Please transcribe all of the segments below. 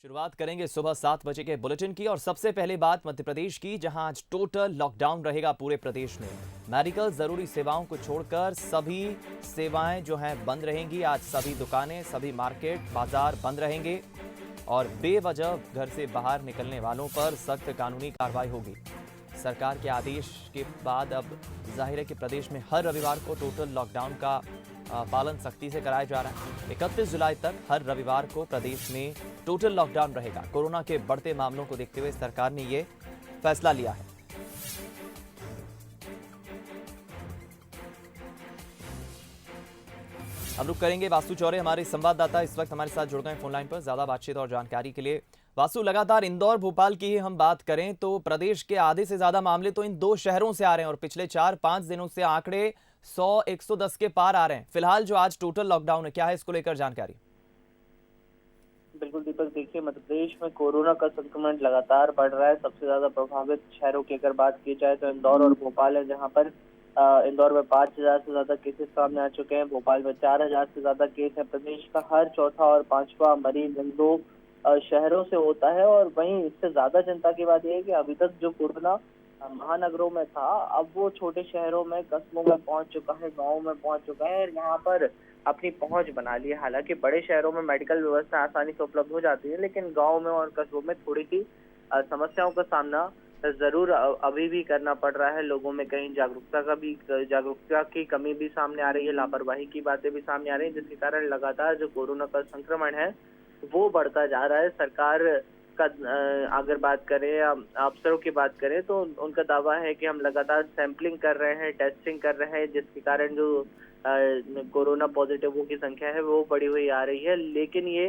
शुरुआत करेंगे सुबह 7 बजे के बुलेटिन की और सबसे पहले बात मध्य प्रदेश की, जहां आज टोटल लॉकडाउन रहेगा पूरे प्रदेश में। मेडिकल जरूरी सेवाओं को छोड़कर सभी सेवाएं जो हैं बंद रहेंगी। आज सभी दुकानें, सभी मार्केट, बाजार बंद रहेंगे और बेवजह घर से बाहर निकलने वालों पर सख्त कानूनी कार्रवाई होगी। सरकार के आदेश के बाद अब जाहिर है कि प्रदेश में हर रविवार को टोटल लॉकडाउन का पालन सख्ती से कराया जा रहा है। 31 जुलाई तक हर रविवार को प्रदेश में टोटल लॉकडाउन रहेगा। कोरोना के बढ़ते मामलों को देखते हुए सरकार ने ये फैसला लिया है। अब रुक करेंगे वासु चौरे, हमारे संवाददाता इस वक्त हमारे साथ जुड़ गए फोन लाइन पर ज्यादा बातचीत और जानकारी के लिए। वासु, लगातार इंदौर भोपाल की ही हम बात करें तो प्रदेश के आधे से ज्यादा मामले तो इन दो शहरों से आ रहे हैं और पिछले 4-5 दिनों से आंकड़े 100-110 के पार आ रहे हैं। फिलहाल जो आज टोटल लॉकडाउन है, क्या है इसको लेकर जानकारी? बिल्कुल दीपक, देखिए मध्य प्रदेश में कोरोना का संक्रमण लगातार बढ़ रहा है। सबसे ज्यादा प्रभावित शहरों की अगर बात की जाए तो इंदौर और भोपाल है, जहां पर इंदौर में 5,000 से ज्यादा केसेस सामने आ चुके हैं। भोपाल में 4,000 से ज्यादा केस है। प्रदेश का हर चौथा और पांचवा मरीज इन दो शहरों से होता है। और वहीं इससे ज्यादा चिंता की बात यह है कि अभी तक जो कोरोना महानगरों में था, अब वो छोटे शहरों में, कस्बों में पहुंच चुका है, गाँव में पहुंच चुका है और यहाँ पर अपनी पहुंच बना ली है। हालांकि बड़े शहरों में मेडिकल व्यवस्था आसानी से उपलब्ध हो जाती है, लेकिन गांव में और कस्बों में थोड़ी सी समस्याओं का सामना जरूर अभी भी करना पड़ रहा है। लोगों में कहीं जागरूकता की कमी भी सामने आ रही है, लापरवाही की बातें भी सामने आ रही है, जिसके कारण लगातार जो कोरोना का संक्रमण है वो बढ़ता जा रहा है। सरकार का अगर बात करें, अफसरों की बात करें तो उनका दावा है कि हम लगातार सैंपलिंग कर रहे हैं, टेस्टिंग कर रहे हैं, जिसके कारण जो कोरोना पॉजिटिवों की संख्या है वो बढ़ी हुई आ रही है। लेकिन ये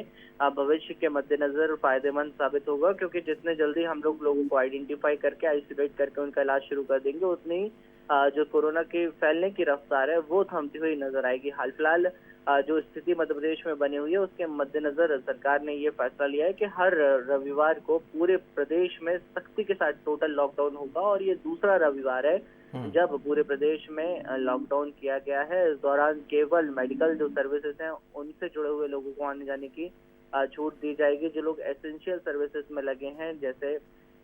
भविष्य के मद्देनजर फायदेमंद साबित होगा, क्योंकि जितने जल्दी हम लोगों को आइडेंटिफाई करके, आइसोलेट करके उनका इलाज शुरू कर देंगे, उतनी जो कोरोना की फैलने की रफ्तार है वो थमती हुई नजर आएगी। हाल फिलहाल जो स्थिति मध्य प्रदेश में बनी हुई है उसके मद्देनजर सरकार ने ये फैसला लिया है कि हर रविवार को पूरे प्रदेश में सख्ती के साथ टोटल लॉकडाउन होगा। और ये दूसरा रविवार है जब पूरे प्रदेश में लॉकडाउन किया गया है। इस दौरान केवल मेडिकल जो सर्विसेज हैं उनसे जुड़े हुए लोगों को आने जाने की छूट दी जाएगी। जो लोग एसेंशियल सर्विसेज में लगे हैं, जैसे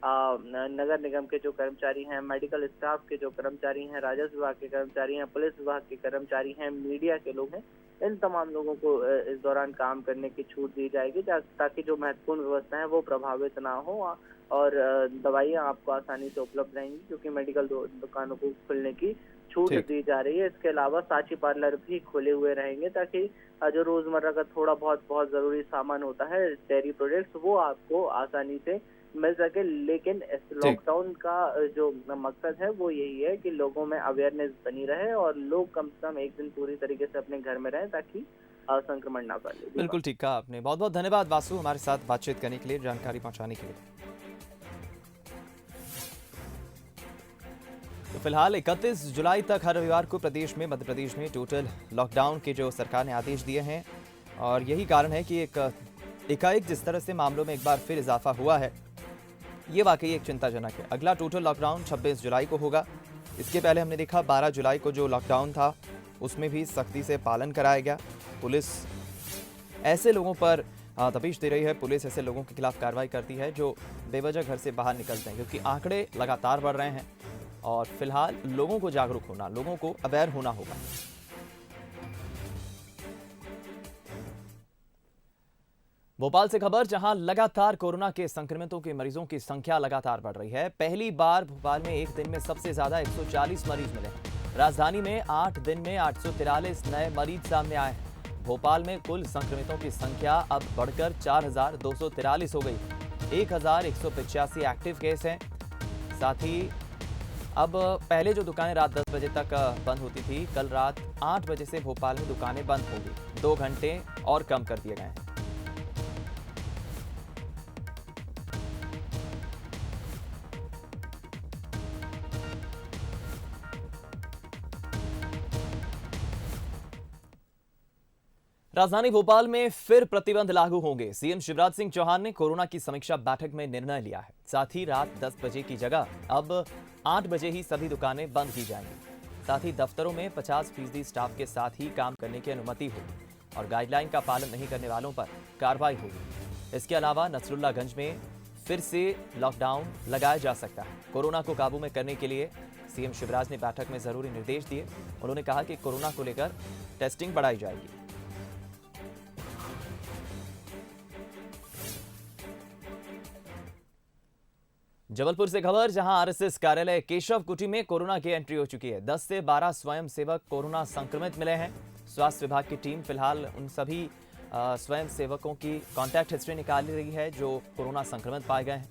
नगर निगम के जो कर्मचारी हैं, मेडिकल स्टाफ के जो कर्मचारी हैं, राजस्व विभाग के कर्मचारी हैं, पुलिस विभाग के कर्मचारी हैं, मीडिया के लोग हैं, इन तमाम लोगों को इस दौरान काम करने की छूट दी जाएगी, ताकि जो महत्वपूर्ण व्यवस्था है वो प्रभावित ना हो और दवाइयाँ आपको आसानी से उपलब्ध रहेंगी, क्योंकि मेडिकल दुकानों को खुलने की छूट दी जा रही है। इसके अलावा सांची पार्लर भी खुले हुए रहेंगे, ताकि जो रोजमर्रा का थोड़ा बहुत जरूरी सामान होता है, डेयरी प्रोडक्ट्स, वो आपको आसानी से मिल सके। लेकिन इस लॉकडाउन का जो मकसद है वो यही है कि लोगों में अवेयरनेस बनी रहे और लोग कम से कम एक दिन पूरी तरीके से अपने घर में रहें, ताकि संक्रमण ना फैले। बिल्कुल ठीक कहा आपने। बहुत बहुत धन्यवाद वासु, हमारे साथ बातचीत करने के लिए, जानकारी पहुंचाने के लिए। तो फिलहाल 31 जुलाई तक हर रविवार को प्रदेश में, मध्य प्रदेश में टोटल लॉकडाउन के जो सरकार ने आदेश दिए हैं और यही कारण है कि एकाएक जिस तरह से मामलों में एक बार फिर इजाफा हुआ है, ये वाकई एक चिंताजनक है। अगला टोटल लॉकडाउन 26 जुलाई को होगा। इसके पहले हमने देखा 12 जुलाई को जो लॉकडाउन था उसमें भी सख्ती से पालन कराया गया। पुलिस ऐसे लोगों पर तपिश दे रही है, पुलिस ऐसे लोगों के खिलाफ कार्रवाई करती है जो बेवजह घर से बाहर निकलते हैं, क्योंकि आंकड़े लगातार बढ़ रहे हैं और फिलहाल लोगों को जागरूक होना, लोगों को अवेयर होना होगा। भोपाल से खबर, जहां लगातार कोरोना के संक्रमितों के मरीजों की संख्या लगातार बढ़ रही है। पहली बार भोपाल में एक दिन में सबसे ज्यादा 140 मरीज मिले। राजधानी में 8 दिन में 843 नए मरीज सामने आए हैं। भोपाल में कुल संक्रमितों की संख्या अब बढ़कर 4,243 हो गई। 1,185 एक्टिव केस हैं। साथ ही अब पहले जो दुकानें रात 10 बजे तक बंद होती थी, कल रात 8 बजे से भोपाल में दुकानें बंद होंगी। 2 घंटे और कम कर दिए गए हैं। राजधानी भोपाल में फिर प्रतिबंध लागू होंगे। सीएम शिवराज सिंह चौहान ने कोरोना की समीक्षा बैठक में निर्णय लिया है। साथ ही रात 10 बजे की जगह अब 8 बजे ही सभी दुकानें बंद की जाएंगी। साथ ही दफ्तरों में 50% स्टाफ के साथ ही काम करने की अनुमति होगी और गाइडलाइन का पालन नहीं करने वालों पर कार्रवाई होगी। इसके अलावा नसरुल्लागंज में फिर से लॉकडाउन लगाया जा सकता है। कोरोना को काबू में करने के लिए सीएम शिवराज ने बैठक में जरूरी निर्देश दिए। उन्होंने कहा कि कोरोना को लेकर टेस्टिंग बढ़ाई जाएगी। जबलपुर से खबर, जहां आरएसएस कार्यालय केशव कुटी में कोरोना की एंट्री हो चुकी है। 10 से 12 स्वयंसेवक कोरोना संक्रमित मिले हैं। स्वास्थ्य विभाग की टीम फिलहाल उन सभी स्वयं सेवकों की कॉन्टैक्ट हिस्ट्री निकाल रही है जो कोरोना संक्रमित पाए गए हैं।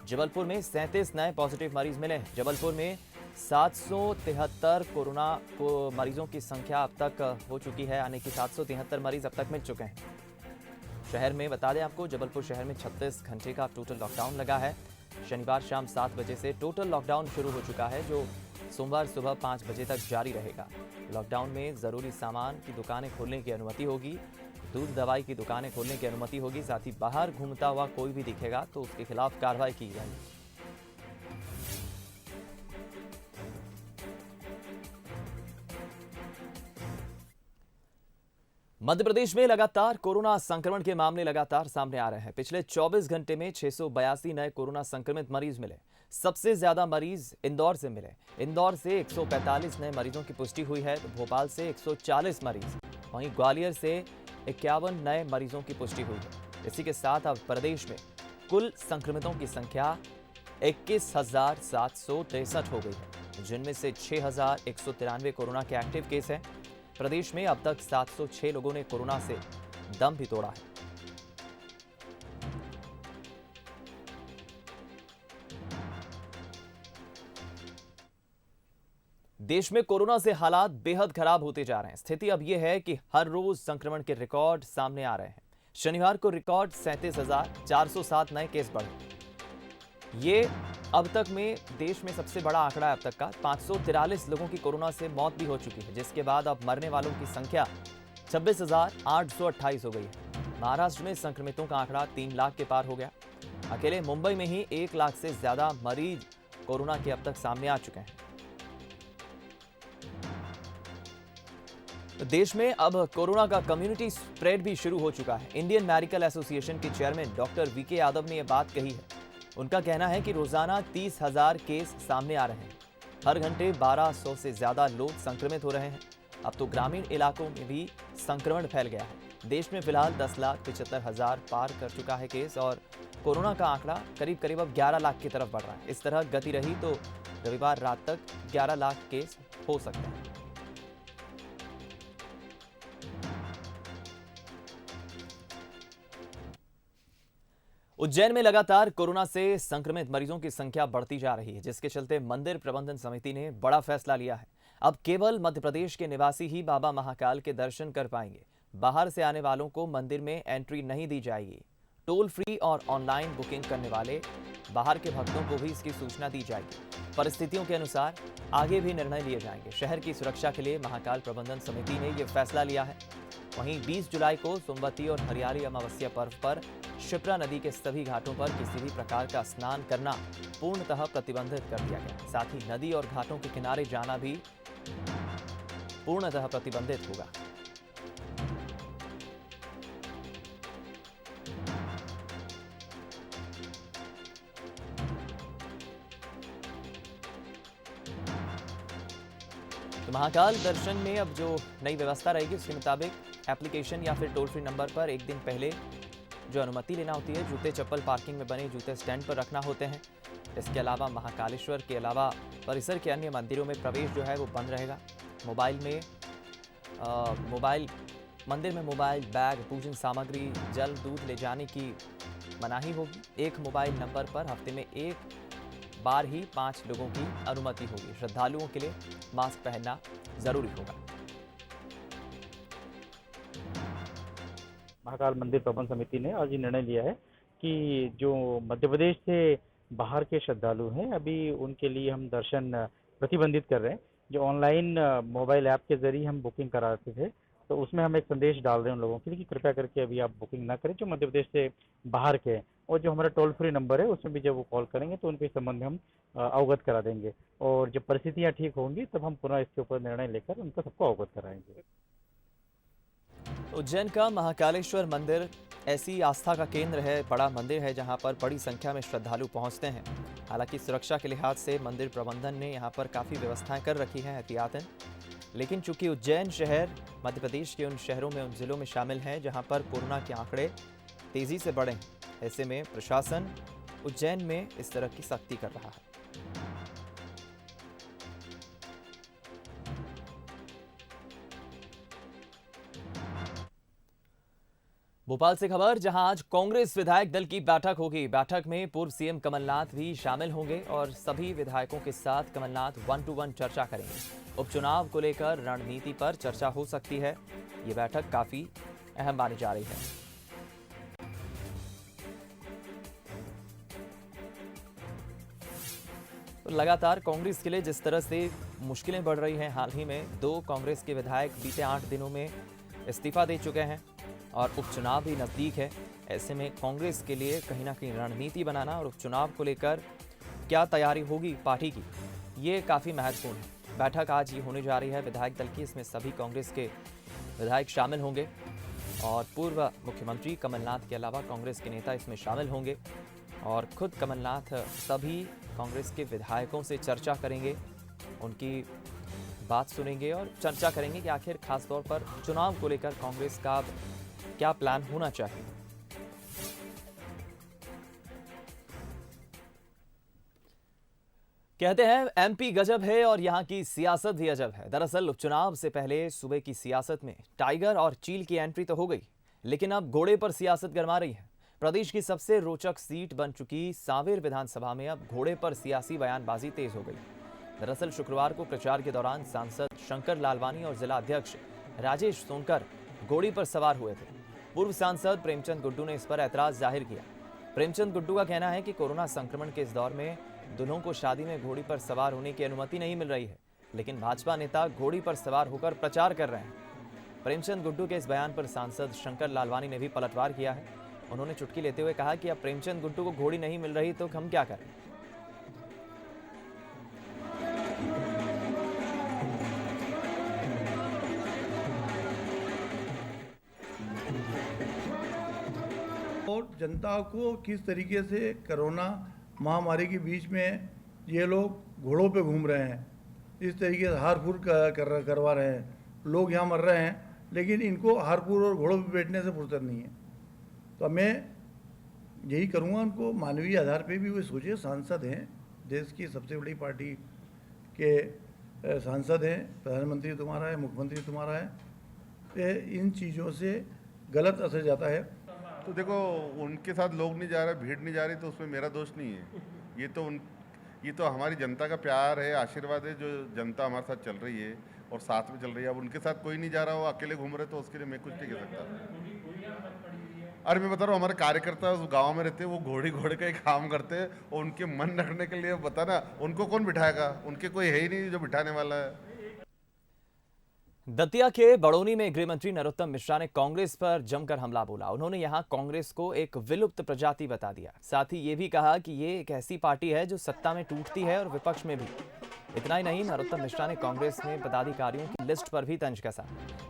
जबलपुर में 37 नए पॉजिटिव मरीज मिले हैं। जबलपुर में 773 कोरोना को मरीजों की संख्या अब तक हो चुकी है, यानी कि 773 मरीज अब तक मिल चुके हैं। शहर में बता दें आपको, जबलपुर शहर में 36 घंटे का टोटल लॉकडाउन लगा है। शनिवार शाम 7 बजे से टोटल लॉकडाउन शुरू हो चुका है, जो सोमवार सुबह 5 बजे तक जारी रहेगा। लॉकडाउन में जरूरी सामान की दुकानें खोलने की अनुमति होगी, दूध दवाई की दुकानें खोलने की अनुमति होगी। साथ ही बाहर घूमता हुआ कोई भी दिखेगा तो उसके खिलाफ कार्रवाई की जाएगी। मध्य प्रदेश में लगातार कोरोना संक्रमण के मामले लगातार सामने आ रहे हैं। पिछले 24 घंटे में 682 नए कोरोना संक्रमित मरीज मिले। सबसे ज्यादा मरीज इंदौर से मिले। इंदौर से 145 नए मरीजों की पुष्टि हुई है, तो भोपाल से 140 मरीज, वहीं ग्वालियर से 51 नए मरीजों की पुष्टि हुई है। इसी के साथ अब प्रदेश में कुल संक्रमितों की संख्या 21,763 हो गई है, जिनमें से 6,193 कोरोना के एक्टिव केस हैं। प्रदेश में अब तक 706 लोगों ने कोरोना से दम भी तोड़ा है। देश में कोरोना से हालात बेहद खराब होते जा रहे हैं। स्थिति अब यह है कि हर रोज संक्रमण के रिकॉर्ड सामने आ रहे हैं। शनिवार को रिकॉर्ड 37,407 नए केस बढ़े। ये अब तक में देश में सबसे बड़ा आंकड़ा है अब तक का। 543 लोगों की कोरोना से मौत भी हो चुकी है, जिसके बाद अब मरने वालों की संख्या 26,828 हो गई है। महाराष्ट्र में संक्रमितों का आंकड़ा 3 लाख के पार हो गया। अकेले मुंबई में ही 1 लाख से ज्यादा मरीज कोरोना के अब तक सामने आ चुके हैं। देश में अब कोरोना का कम्युनिटी स्प्रेड भी शुरू हो चुका है। इंडियन मेडिकल एसोसिएशन के चेयरमैन डॉक्टर वीके यादव ने यह बात कही है। उनका कहना है कि रोजाना 30,000 केस सामने आ रहे हैं। हर घंटे 1200 से ज्यादा लोग संक्रमित हो रहे हैं। अब तो ग्रामीण इलाकों में भी संक्रमण फैल गया है। देश में फिलहाल 10,75,000 पार कर चुका है केस, और कोरोना का आंकड़ा करीब करीब अब 11 लाख की तरफ बढ़ रहा है। इस तरह गति रही तो रविवार रात तक 11 लाख केस हो सकते हैं। उज्जैन में लगातार कोरोना से संक्रमित मरीजों की संख्या बढ़ती जा रही है, जिसके चलते मंदिर प्रबंधन समिति ने बड़ा फैसला लिया है। अब केवल मध्य प्रदेश के निवासी ही बाबा महाकाल के दर्शन कर पाएंगे। बाहर से आने वालों को मंदिर में एंट्री नहीं दी जाएगी। टोल फ्री और ऑनलाइन बुकिंग करने वाले बाहर के भक्तों को भी इसकी सूचना दी जाएगी। परिस्थितियों के अनुसार आगे भी निर्णय लिए जाएंगे। शहर की सुरक्षा के लिए महाकाल प्रबंधन समिति ने यह फैसला लिया है। वहीं 20 जुलाई को सोमवती और हरियाली अमावस्या पर्व पर शिप्रा नदी के सभी घाटों पर किसी भी प्रकार का स्नान करना पूर्णतः प्रतिबंधित कर दिया गया। साथ ही नदी और घाटों के किनारे जाना भी पूर्णतः प्रतिबंधित होगा। तो महाकाल दर्शन में अब जो नई व्यवस्था रहेगी उसके मुताबिक एप्लीकेशन या फिर टोल फ्री नंबर पर एक दिन पहले जो अनुमति लेना होती है, जूते चप्पल पार्किंग में बने जूते स्टैंड पर रखना होते हैं। इसके अलावा महाकालेश्वर के अलावा परिसर के अन्य मंदिरों में प्रवेश जो है वो बंद रहेगा। मंदिर में मोबाइल, बैग, पूजन सामग्री, जल, दूध ले जाने की मनाही होगी। एक मोबाइल नंबर पर हफ्ते में एक बार ही 5 लोगों की अनुमति होगी। श्रद्धालुओं के लिए मास्क पहनना जरूरी होगा। महाकाल मंदिर प्रबंध समिति ने आज ये निर्णय लिया है कि जो मध्य प्रदेश से बाहर के श्रद्धालु हैं, अभी उनके लिए हम दर्शन प्रतिबंधित कर रहे हैं। जो ऑनलाइन मोबाइल ऐप के जरिए हम बुकिंग कराते थे, तो उसमें हम एक संदेश डाल रहे हैं उन लोगों के लिए कि कृपया करके अभी आप बुकिंग ना करें जो मध्य प्रदेश से बाहर के हैं। और जो हमारा टोल फ्री नंबर है उसमें भी जब वो कॉल करेंगे तो उनके संबंध में हम अवगत करा देंगे, और जब परिस्थितियाँ ठीक होंगी तब हम पुनः इसके ऊपर निर्णय लेकर उनको सबको अवगत कराएंगे। उज्जैन का महाकालेश्वर मंदिर ऐसी आस्था का केंद्र है, बड़ा मंदिर है जहां पर बड़ी संख्या में श्रद्धालु पहुंचते हैं। हालांकि सुरक्षा के लिहाज से मंदिर प्रबंधन ने यहां पर काफ़ी व्यवस्थाएं कर रखी हैं एहतियातन। लेकिन चूंकि उज्जैन शहर मध्य प्रदेश के उन शहरों में, उन जिलों में शामिल हैं जहां पर कोरोना के आंकड़े तेज़ी से बढ़े हैं, ऐसे में प्रशासन उज्जैन में इस तरह की सख्ती कर रहा है। भोपाल से खबर, जहां आज कांग्रेस विधायक दल की बैठक होगी। बैठक में पूर्व सीएम कमलनाथ भी शामिल होंगे और सभी विधायकों के साथ कमलनाथ 1-to-1 चर्चा करेंगे। उपचुनाव को लेकर रणनीति पर चर्चा हो सकती है। ये बैठक काफी अहम मानी जा रही है। तो लगातार कांग्रेस के लिए जिस तरह से मुश्किलें बढ़ रही हैं, हाल ही में 2 कांग्रेस के विधायक बीते 8 दिनों में इस्तीफा दे चुके हैं और उपचुनाव भी नज़दीक है। ऐसे में कांग्रेस के लिए कहीं ना कहीं रणनीति बनाना और उपचुनाव को लेकर क्या तैयारी होगी पार्टी की, ये काफ़ी महत्वपूर्ण है। बैठक आज ये होने जा रही है विधायक दल की। इसमें सभी कांग्रेस के विधायक शामिल होंगे और पूर्व मुख्यमंत्री कमलनाथ के अलावा कांग्रेस के नेता इसमें शामिल होंगे और खुद कमलनाथ सभी कांग्रेस के विधायकों से चर्चा करेंगे, उनकी बात सुनेंगे और चर्चा करेंगे कि आखिर खास तौर पर चुनाव को लेकर कांग्रेस का क्या प्लान होना चाहिए। कहते हैं एमपी गजब है और यहां की सियासत भी अजब है। दरअसल उपचुनाव से पहले सूबे की सियासत में टाइगर और चील की एंट्री तो हो गई, लेकिन अब घोड़े पर सियासत गरमा रही है। प्रदेश की सबसे रोचक सीट बन चुकी सांवेर विधानसभा में अब घोड़े पर सियासी बयानबाजी तेज हो गई। दरअसल शुक्रवार को प्रचार के दौरान सांसद शंकर लालवानी और जिला अध्यक्ष राजेश सोनकर घोड़ी पर सवार हुए थे। पूर्व सांसद प्रेमचंद गुड्डू ने इस पर ऐतराज जाहिर किया। प्रेमचंद गुड्डू का कहना है कि कोरोना संक्रमण के इस दौर में दुल्हों को शादी में घोड़ी पर सवार होने की अनुमति नहीं मिल रही है, लेकिन भाजपा नेता घोड़ी पर सवार होकर प्रचार कर रहे हैं। प्रेमचंद गुड्डू के इस बयान पर सांसद शंकर लालवानी ने भी पलटवार किया है। उन्होंने चुटकी लेते हुए कहा कि अब प्रेमचंद गुड्डू को घोड़ी नहीं मिल रही तो हम क्या करें। और जनता को किस तरीके से कोरोना महामारी के बीच में ये लोग घोड़ों पे घूम रहे हैं, इस तरीके से हार-फूर करवा रहे हैं। लोग यहाँ मर रहे हैं, लेकिन इनको हार-फूर और घोड़ों पे बैठने से फुर्सत नहीं है। तो मैं यही करूँगा उनको मानवीय आधार पे भी वो सोचे। सांसद हैं, देश की सबसे बड़ी पार्टी के सांसद हैं, प्रधानमंत्री तुम्हारा है, मुख्यमंत्री तुम्हारा है। इन चीज़ों से गलत असर जाता है। तो देखो, उनके साथ लोग नहीं जा रहे, भीड़ नहीं जा रही, तो उसमें मेरा दोष नहीं है। ये तो हमारी जनता का प्यार है, आशीर्वाद है, जो जनता हमारे साथ चल रही है और साथ में चल रही है। अब उनके साथ कोई नहीं जा रहा, वो अकेले घूम रहे, तो उसके लिए मैं कुछ नहीं कह सकता। अरे मैं बता रहा हूँ, हमारे कार्यकर्ता उस गांव में रहते हैं, वो घोड़े का ही काम करते हैं और उनके मन रखने के लिए बता ना, उनको कौन बिठाएगा? उनके कोई है ही नहीं जो बिठाने वाला है। दतिया के बड़ौनी में गृह मंत्री नरोत्तम मिश्रा ने कांग्रेस पर जमकर हमला बोला। उन्होंने यहां कांग्रेस को एक विलुप्त प्रजाति बता दिया। साथ ही ये भी कहा कि ये एक ऐसी पार्टी है जो सत्ता में टूटती है और विपक्ष में भी। इतना ही नहीं, नरोत्तम मिश्रा ने कांग्रेस में पदाधिकारियों की लिस्ट पर भी तंज कसा।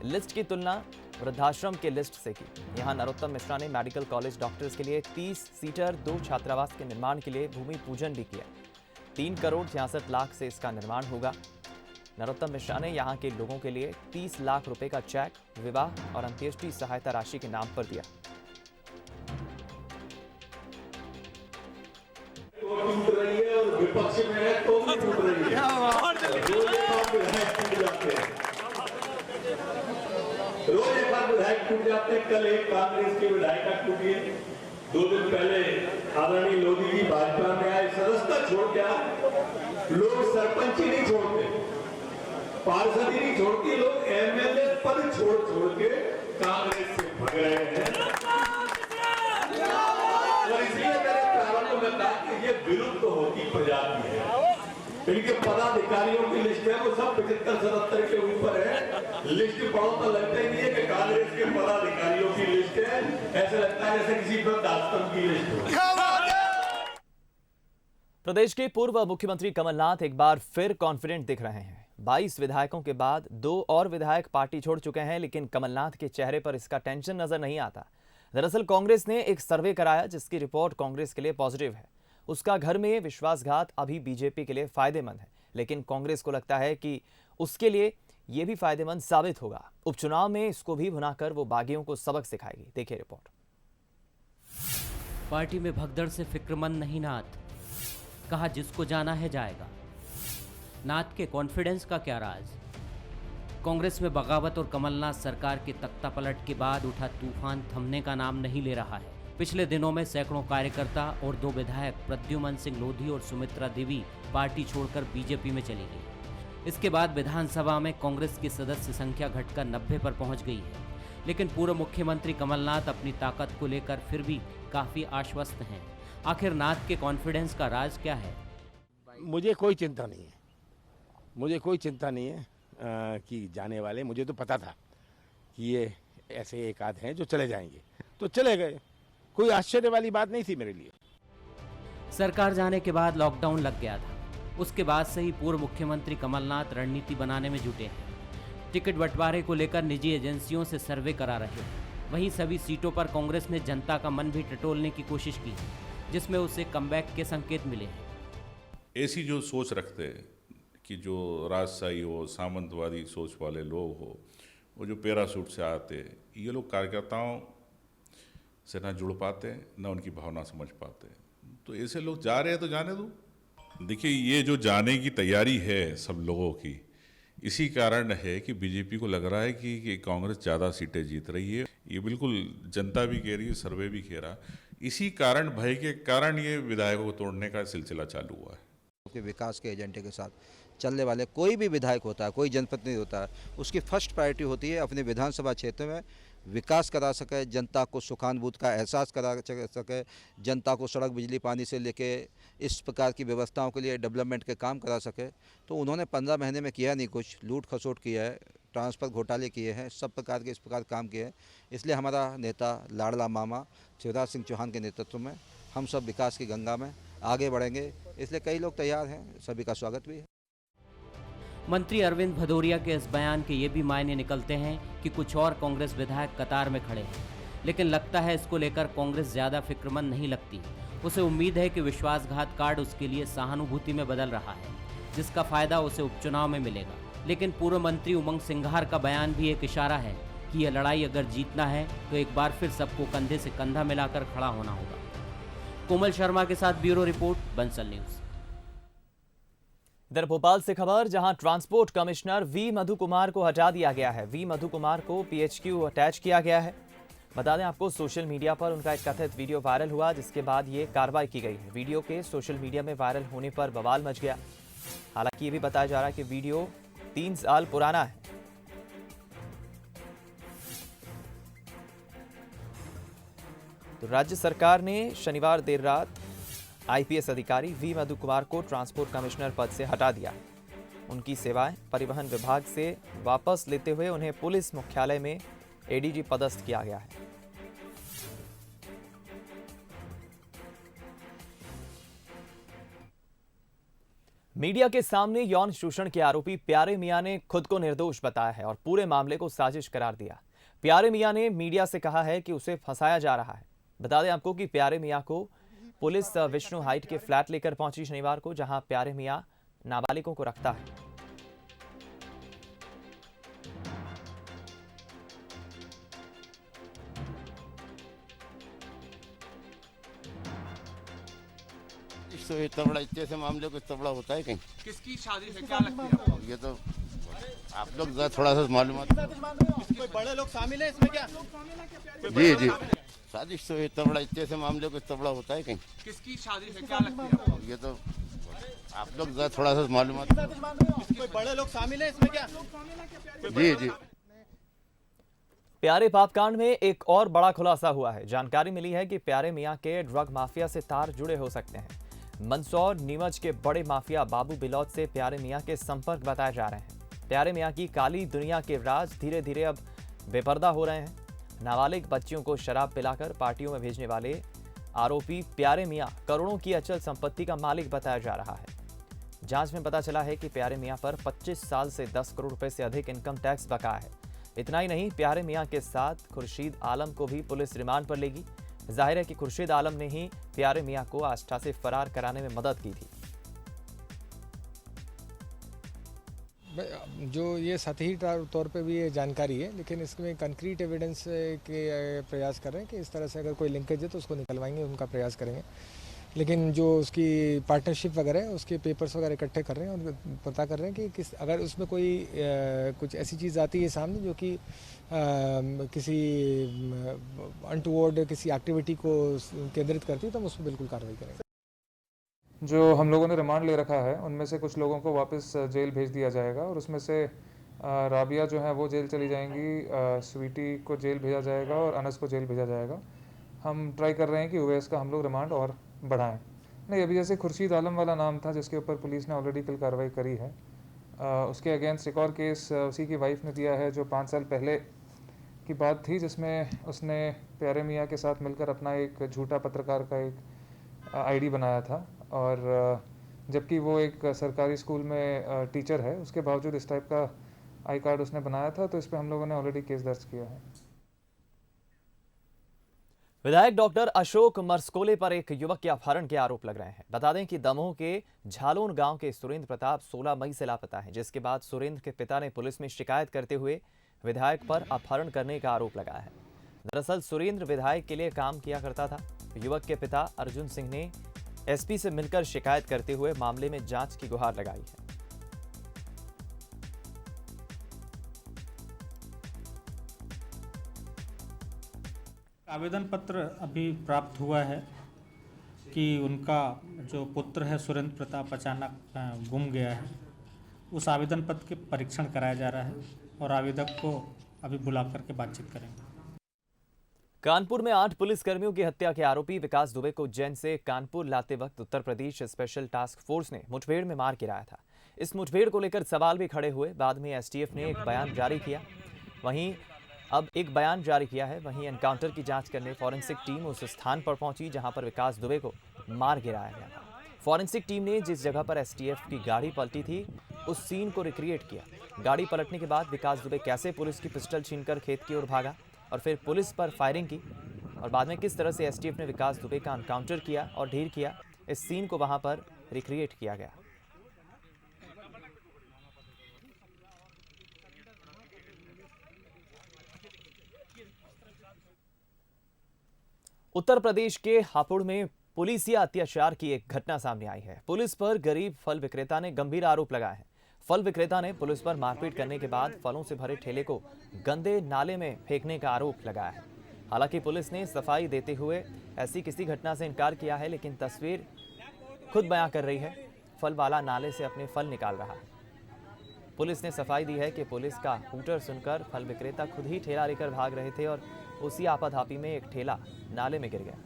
लिस्ट की तुलना वृद्धाश्रम के लिस्ट से की। यहां नरोत्तम मिश्रा ने मेडिकल कॉलेज डॉक्टर्स के लिए 30 सीटर 2 छात्रावास के निर्माण के लिए भूमि पूजन भी किया। 3 करोड़ 66 लाख से इसका निर्माण होगा। नरोत्तम मिश्रा ने यहां के लोगों के लिए 30 लाख रुपए का चेक विवाह और अंत्येष्टि सहायता राशि के नाम पर दिया। टूट रही है और विपक्ष में है तो भी टूट रही है। रोज एक बार विधायक टूट जाते हैं। कल एक कांग्रेस के विधायक टूटी है। 2 दिन पहले आदरणीय लोधी जी भाजपा में आए, सदस्यता छोड़ के आए। लोग सरपंच ही नहीं छोड़ते, पार्षद ही नहीं छोड़ती, लोग एमएलए पद छोड़ के कांग्रेस से भग रहे हैं। और इसलिए मैंने प्रारंभ में कहा कि ये विलुप्त होती प्रजाति है। इनके पदाधिकारियों की लिस्ट है, वो सब 75-77 के ऊपर है। लिस्ट पढ़ो तो लगता ही नहीं है कि कांग्रेस के पदाधिकारियों की लिस्ट है। ऐसा लगता है जैसे किसी वृद्धाश्रम की लिस्ट हो। प्रदेश के पूर्व मुख्यमंत्री कमलनाथ एक बार फिर कॉन्फिडेंट दिख रहे हैं। 22 विधायकों के बाद 2 और विधायक पार्टी छोड़ चुके हैं, लेकिन कमलनाथ के चेहरे पर इसका टेंशन नजर नहीं आता। दरअसल कांग्रेस ने एक सर्वे कराया जिसकी रिपोर्ट कांग्रेस के लिए पॉजिटिव है। उसका घर में विश्वासघात अभी बीजेपी के लिए फायदेमंद है, लेकिन कांग्रेस को लगता है कि उसके लिए यह भी फायदेमंद साबित होगा। उपचुनाव में इसको भी भुनाकर वो बागियों को सबक सिखाएगी। देखिए रिपोर्ट। पार्टी में भगदड़ से फिक्रमंद नहीं नाथ, कहा जिसको जाना है जाएगा। नाथ के कॉन्फिडेंस का क्या राज? कांग्रेस में बगावत और कमलनाथ सरकार के तख्तापलट के बाद उठा तूफान थमने का नाम नहीं ले रहा है। पिछले दिनों में सैकड़ों कार्यकर्ता और 2 विधायक प्रद्युमन सिंह लोधी और सुमित्रा देवी पार्टी छोड़कर बीजेपी में चली गई। इसके बाद विधानसभा में कांग्रेस की सदस्य संख्या घटकर 90 पर पहुंच गई है, लेकिन पूर्व मुख्यमंत्री कमलनाथ अपनी ताकत को लेकर फिर भी काफी आश्वस्त हैं। आखिर नाथ के कॉन्फिडेंस का राज क्या है? मुझे कोई चिंता नहीं है, मुझे कोई चिंता नहीं है कि जाने वाले, मुझे तो पता था कि ये ऐसे एक आध हैं जो चले जाएंगे, तो चले गए। कोई आश्चर्य वाली बात नहीं थी मेरे लिए। सरकार जाने के बाद लॉकडाउन लग गया था। उसके बाद से ही पूर्व मुख्यमंत्री कमलनाथ रणनीति बनाने में जुटे हैं। टिकट बंटवारे को लेकर निजी एजेंसियों से सर्वे करा रहे हैं। वहीं सभी सीटों पर कांग्रेस ने जनता का मन भी टटोलने की कोशिश की है, जिसमें उसे कमबैक के संकेत मिले हैं। ऐसी जो सोच रखते हैं कि जो राजशाही हो, सामंतवादी सोच वाले लोग हो, वो जो पैराशूट से आते, ये लोग कार्यकर्ताओं से ना जुड़ पाते, ना उनकी भावना समझ पाते। तो ऐसे लोग जा रहे हैं तो जाने दो। देखिए, ये जो जाने की तैयारी है सब लोगों की, इसी कारण है कि बीजेपी को लग रहा है कि कांग्रेस ज़्यादा सीटें जीत रही है। ये बिल्कुल जनता भी कह रही है, सर्वे भी कह रहा। इसी कारण, भय के कारण ये विधायकों को तोड़ने का सिलसिला चालू हुआ है। विकास के एजेंडे के साथ चलने वाले कोई भी विधायक होता है, कोई जनप्रतिनिधि होता है, उसकी फर्स्ट प्रायोरिटी होती है अपने विधानसभा क्षेत्र में विकास करा सके, जनता को सुखानुभूति का एहसास करा सके, जनता को सड़क, बिजली, पानी से लेके इस प्रकार की व्यवस्थाओं के लिए डेवलपमेंट के काम करा सके। तो उन्होंने 15 महीने में किया नहीं कुछ, लूट खसोट किया है, ट्रांसफ़र घोटाले किए हैं, सब प्रकार के इस प्रकार काम किए हैं। इसलिए हमारा नेता लाडला मामा शिवराज सिंह चौहान के नेतृत्व में हम सब विकास की गंगा में आगे बढ़ेंगे। इसलिए कई लोग तैयार हैं, सभी का स्वागत भी है। मंत्री अरविंद भदौरिया के इस बयान के ये भी मायने निकलते हैं कि कुछ और कांग्रेस विधायक कतार में खड़े हैं, लेकिन लगता है इसको लेकर कांग्रेस ज़्यादा फिक्रमंद नहीं लगती। उसे उम्मीद है कि विश्वासघात कार्ड उसके लिए सहानुभूति में बदल रहा है, जिसका फायदा उसे उपचुनाव में मिलेगा। लेकिन पूर्व मंत्री उमंग सिंघार का बयान भी एक इशारा है कि यह लड़ाई अगर जीतना है तो एक बार फिर सबको कंधे से कंधा मिलाकर खड़ा होना होगा। कोमल शर्मा के साथ ब्यूरो रिपोर्ट, बंसल न्यूज़। इधर भोपाल से खबर, जहां ट्रांसपोर्ट कमिश्नर वी मधु कुमार को हटा दिया गया है। वी मधु कुमार को पीएचक्यू अटैच किया गया है। बता दें आपको, सोशल मीडिया पर उनका एक कथित वीडियो वायरल हुआ, जिसके बाद ये कार्रवाई की गई है। वीडियो के सोशल मीडिया में वायरल होने पर बवाल मच गया। हालांकि ये भी बताया जा रहा है कि वीडियो 3 साल पुराना है। तो राज्य सरकार ने शनिवार देर रात आईपीएस अधिकारी वी मधु कुमार को ट्रांसपोर्ट कमिश्नर पद से हटा दिया। उनकी सेवाएं परिवहन विभाग से वापस लेते हुए उन्हें पुलिस मुख्यालय में एडीजी पदस्थ किया गया है। मीडिया के सामने यौन शोषण के आरोपी प्यारे मियां ने खुद को निर्दोष बताया है और पूरे मामले को साजिश करार दिया। प्यारे मियां ने मीडिया से कहा है कि उसे फंसाया जा रहा है। बता दें आपको कि प्यारे मियां को पुलिस विष्णु हाइट के फ्लैट लेकर पहुंची शनिवार को, जहां प्यारे मियां नाबालिगों को रखता है। इतना बड़ा, इतने से मामले को इतना बड़ा होता है कहीं? किसकी शादी से क्या लगती है आपको? ये तो आप लोग थोड़ा सा मालूमात। कोई बड़े लोग शामिल है इसमें क्या? जी साजिश तो इतना बड़ा, इतने से मामले को इतना बड़ा होता है कहीं? किसकी शादी से क्या लगती है आपको? ये तो आप लोग थोड़ा सा मालूमात। कोई बड़े लोग शामिल है इसमें क्या? जी प्यारे पापकांड में एक और बड़ा खुलासा हुआ है। जानकारी मिली है कि प्यारे मियां के ड्रग माफिया से तार जुड़े हो सकते हैं। मंदसौर नीमच के बड़े माफिया बाबू बिलौद से प्यारे मियां के संपर्क बताए जा रहे हैं। प्यारे मियां की काली दुनिया के राज धीरे धीरे अब बेपर्दा हो रहे हैं। नाबालिग बच्चियों को शराब पिलाकर पार्टियों में भेजने वाले आरोपी प्यारे मियां करोड़ों की अचल संपत्ति का मालिक बताया जा रहा है। जांच में पता चला है कि प्यारे मियां पर 25 साल से 10 करोड़ रुपए से अधिक इनकम टैक्स बकाया है। इतना ही नहीं, प्यारे मियां के साथ खुर्शीद आलम को भी पुलिस रिमांड पर लेगी। जाहिर है कि खुर्शीद आलम ने ही प्यारे मियां को आस्था से फरार कराने में मदद की थी। जो ये सतही तौर पे भी ये जानकारी है, लेकिन इसमें कंक्रीट एविडेंस के प्रयास कर रहे हैं कि इस तरह से अगर कोई लिंकेज है तो उसको निकलवाएंगे, उनका प्रयास करेंगे। लेकिन जो उसकी पार्टनरशिप वगैरह है, उसके पेपर्स वगैरह इकट्ठे कर रहे हैं और पता कर रहे हैं कि अगर उसमें कोई कुछ ऐसी चीज़ आती है सामने जो कि किसी अनटुवर्ड किसी एक्टिविटी को केंद्रित करती है, तो हम उस पर बिल्कुल कार्रवाई करेंगे। जो हम लोगों ने रिमांड ले रखा है उनमें से कुछ लोगों को वापस जेल भेज दिया जाएगा और उसमें से राबिया जो है वो जेल चली जाएंगी, स्वीटी को जेल भेजा जाएगा और अनस को जेल भेजा जाएगा। हम ट्राई कर रहे हैं कि उवैस का हम लोग रिमांड और बढ़ाएं। नहीं, अभी जैसे खुर्शीद आलम वाला नाम था जिसके ऊपर पुलिस ने ऑलरेडी कल कार्रवाई करी है, उसके अगेंस्ट एक और केस उसी की वाइफ ने दिया है जो 5 साल पहले की बात थी, जिसमें उसने प्यारे मियाँ के साथ मिलकर अपना एक झूठा पत्रकार का एक आईडी बनाया था और जबकि वो एक सरकारी स्कूल में टीचर है, उसके बावजूद इस टाइप का आई कार्ड उसने बनाया था। तो इस पर हम लोगों ने ऑलरेडी केस दर्ज किया है। विधायक डॉक्टर अशोक मरस्कोले पर एक युवक के अपहरण के आरोप लग रहे हैं। बता दें कि दमोह के झालोन गांव के सुरेंद्र प्रताप 16 मई से लापता है, जिसके बाद सुरेंद्र के पिता ने पुलिस में शिकायत करते हुए विधायक पर अपहरण करने का आरोप लगाया है। दरअसल सुरेंद्र विधायक के लिए काम किया करता था। युवक के पिता अर्जुन सिंह ने एसपी से मिलकर शिकायत करते हुए मामले में जांच की गुहार लगाई है। आवेदन पत्र अभी प्राप्त हुआ है कि उनका जो पुत्र है सुरेंद्र प्रताप अचानक गुम गया है। उस आवेदन पत्र के परीक्षण कराया जा रहा है और आवेदक को अभी बुला करके बातचीत करेंगे। कानपुर में 8 पुलिसकर्मियों की हत्या के आरोपी विकास दुबे को उज्जैन से कानपुर लाते वक्त Uttar Pradesh special task force ने मुठभेड़ में मार गिराया था। इस मुठभेड़ को लेकर सवाल भी खड़े हुए। बाद में एसटीएफ ने एक बयान जारी किया। वहीं एनकाउंटर की जांच करने फॉरेंसिक टीम उस स्थान पर पहुंची जहां पर विकास दुबे को मार गिराया गया था। फॉरेंसिक टीम ने जिस जगह पर एसटीएफ की गाड़ी पलटी थी उस सीन को रिक्रिएट किया। गाड़ी पलटने के बाद विकास दुबे कैसे पुलिस की पिस्टल छीनकर खेत की ओर भागा और फिर पुलिस पर फायरिंग की और बाद में किस तरह से एसटीएफ ने विकास दुबे का एनकाउंटर किया और ढेर किया, इस सीन को वहां पर रिक्रिएट किया गया। उत्तर प्रदेश के हापुड़ में पुलिसिया अत्याचार की एक घटना सामने आई है। पुलिस पर गरीब फल विक्रेता ने गंभीर आरोप लगाया है। फल विक्रेता ने पुलिस पर मारपीट करने के बाद फलों से भरे ठेले को गंदे नाले में फेंकने का आरोप लगाया है। हालांकि पुलिस ने सफाई देते हुए ऐसी किसी घटना से इनकार किया है, लेकिन तस्वीर खुद बयां कर रही है। फल वाला नाले से अपने फल निकाल रहा है। पुलिस ने सफाई दी है कि पुलिस का हूटर सुनकर फल विक्रेता खुद ही ठेला लेकर भाग रहे थे और उसी आपाधापी में एक ठेला नाले में गिर गया।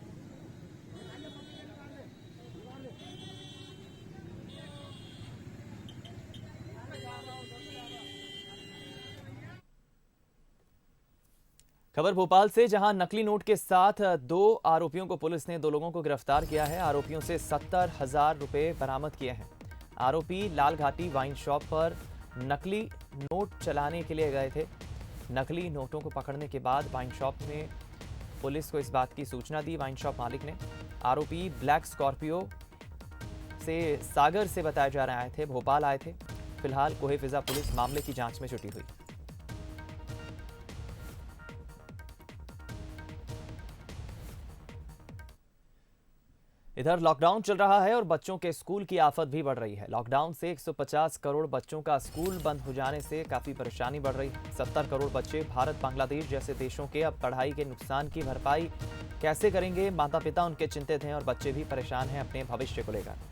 खबर भोपाल से, जहां नकली नोट के साथ 2 आरोपियों को पुलिस ने 2 लोगों को गिरफ्तार किया है। आरोपियों से 70,000 रुपए बरामद किए हैं। आरोपी लाल घाटी वाइन शॉप पर नकली नोट चलाने के लिए गए थे। नकली नोटों को पकड़ने के बाद वाइन शॉप में पुलिस को इस बात की सूचना दी वाइन शॉप मालिक ने। आरोपी ब्लैक स्कॉर्पियो से सागर से बताया जा रहा थे भोपाल आए थे। फिलहाल कोहे फिजा पुलिस मामले की जांच में जुटी हुई। इधर लॉकडाउन चल रहा है और बच्चों के स्कूल की आफत भी बढ़ रही है। लॉकडाउन से 150 करोड़ बच्चों का स्कूल बंद हो जाने से काफी परेशानी बढ़ रही है। 70 करोड़ बच्चे भारत बांग्लादेश जैसे देशों के अब पढ़ाई के नुकसान की भरपाई कैसे करेंगे, माता पिता उनके चिंतित हैं और बच्चे भी परेशान हैं अपने भविष्य को लेकर।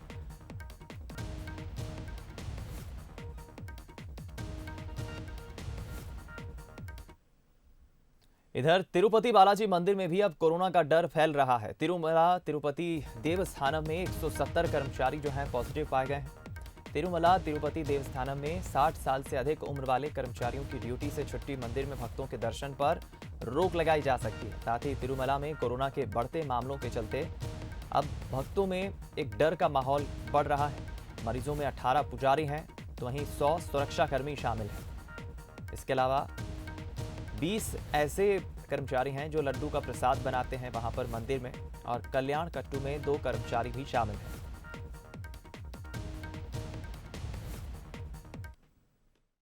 इधर तिरुपति बालाजी मंदिर में भी अब कोरोना का डर फैल रहा है। तिरुमला तिरुपति देवस्थानम में 170 कर्मचारी जो हैं पॉजिटिव पाए गए हैं। तिरुमला तिरुपति देवस्थानम में 60 साल से अधिक उम्र वाले कर्मचारियों की ड्यूटी से छुट्टी मंदिर में भक्तों के दर्शन पर रोक लगाई जा सकती है। साथ ही तिरुमला में कोरोना के बढ़ते मामलों के चलते अब भक्तों में एक डर का माहौल बढ़ रहा है। मरीजों में 18 पुजारी हैं तो वहीं 100 सुरक्षाकर्मी शामिल हैं। इसके अलावा 20 ऐसे कर्मचारी हैं जो लड्डू का प्रसाद बनाते हैं वहां पर मंदिर में, और कल्याण कट्टू में 2 कर्मचारी भी शामिल हैं।